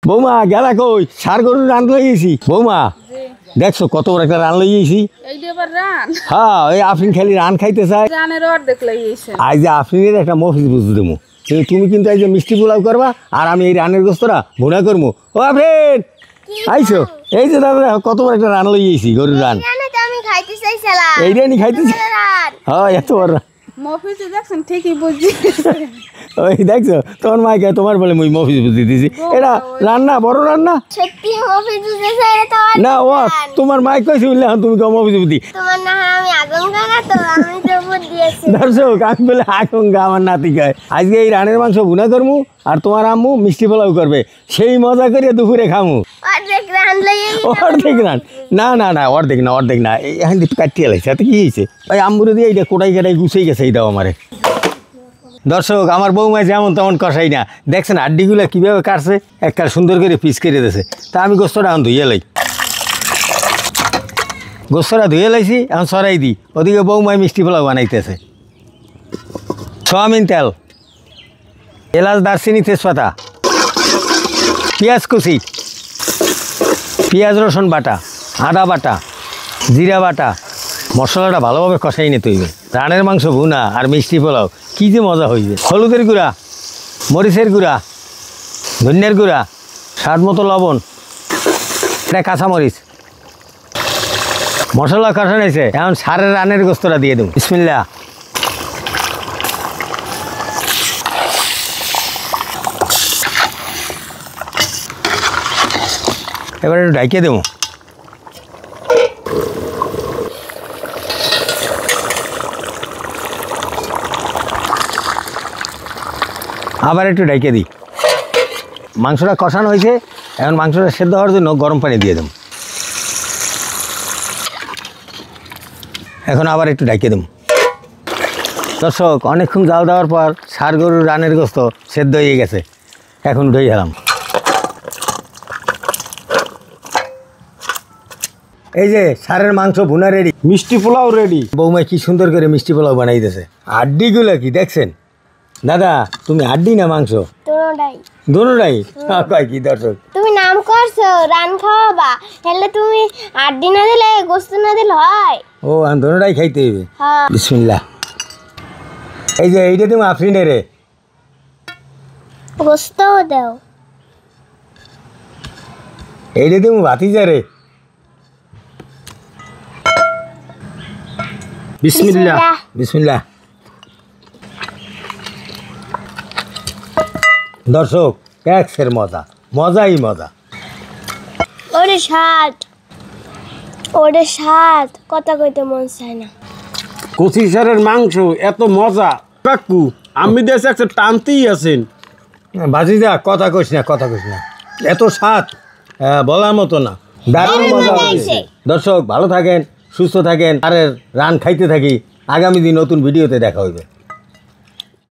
বৌমা গেলা কই? সার গরুর রান লইয়েছি বৌমা। দেখছো কত বড় একটা রান লইয়েছি। হ্যাঁ ওই আফরিন খালি রান খাইতে চায়। আজ যে আফরিনের একটা মফিজ বুঝতে দেবো। তুমি কিন্তু এই যে মিষ্টি পোলাও করবা আর আমি এই রানের গোস্তরা ভুনা করবো। ও আফরিন আইছো? এই যে দাদা কত বড় একটা রান লইয়েছি গরুর রান। এইটা নি খাইতে হ্যাঁ এত বড় ওই দেখছো তোমার মাকে তোমার বলে মুই মফিজ বুঝতে দিছি। এটা রান্না বড় রান্না না ও তোমার মাইক কইছি বললে তুমি কেউ মফিজ বুদ্ধি দর্শক আমি বলে আকাঙ্ক্ষা আমার নাতি কয় আজকে এই রানের মাংস ভুনা করবো আর তোমার আম্মু মিষ্টি পোলাও করবে সেই মজা করে দুপুরে খামু। অর্ধেক রান না না না অর্ধেক না এখন একটু কাটিয়ে লাগছে এত কি হয়েছে ওই আম্মুরে দিয়ে এইটা কোটাই কাটাই গুছিয়ে গেছে এইটাও আমারে। দর্শক আমার বৌমা যেমন তেমন কষাই না দেখছেন হাড্ডিগুলো কীভাবে কাটছে একটা সুন্দর করে পিস করে দিয়েছে। তা আমি গোস্তটা এখন ধুয়ে লাই গোস্তটা ধুয়ে লাইছি এখন সরাই দিই। ওদিকে বৌমায় মিষ্টি পোলাও বানাইতেছে। সয়াবিন তেল এলাচ দারচিনি তেজপাতা পেঁয়াজ কুচি পেঁয়াজ রসুন বাটা আদা বাটা জিরা বাটা মশলাটা ভালোভাবে কষাই নিতে হইবে। রানের মাংস ভুনা আর মিষ্টি পোলাও কী যে মজা হইবে। হলুদের গুঁড়া মরিচের গুঁড়া ধনিয়ার গুঁড়া স্বাদ মতো লবণ এটা কাঁচামরিচ মশলা কষা নিয়েছে এখন সারের রানের গোস্তটা দিয়ে দেব। বিসমিল্লাহ এবার একটু ঢাকিয়ে দেবো। আবার একটু ঢাকিয়ে দিই। মাংসটা কষানো হয়েছে এখন মাংসটা সেদ্ধ হওয়ার জন্য গরম পানি দিয়ে দেব। এখন আবার একটু ঢাকিয়ে দেব। দর্শক অনেকক্ষণ জাল দেওয়ার পর ষাঁড় গরুর রানের গোস্ত সেদ্ধ হয়ে গেছে এখন উঠে গেলাম। এই যে ষাঁড়ের মাংস ভুনা রেডি মিষ্টি পোলাও রেডি। বৌমা কি সুন্দর করে মিষ্টি পোলাও বানাইতেছে। হাড্ডিগুলো কি দেখছেন দাদা? তুমি হাড্ডি না মাংস? দুটোটাই কয় কি দর্শক তুমি নাম করছো রান খাওয়াবা হেলে তুমি হাড্ডি না দিলে গোস্ত না দিলে হয়? ও দুটোটাই খাইতে হইবে। বিসমিল্লাহ। এই যে এইটা তুমি আফরিনে রে গোস্তও দাও। এইটা তুমি ভাতিজা রে। বিসমিল্লাহ বিসমিল্লাহ। দর্শক ট্যাক্সের মজা মজাই মজা। ওরে স্বাদ কথা কইতে মন চায় না। কচি সারের মাংস এত মজা কাকু আমি দেশে একটা টানতেই আছেন। ভাতিজা কথা কইস না এত স্বাদ বলার মতো না। দারুণ মজা হয়েছে। দর্শক ভালো থাকেন সুস্থ থাকেন আর রান খাইতে থাকি। আগামী দিন নতুন ভিডিওতে দেখা হইবে।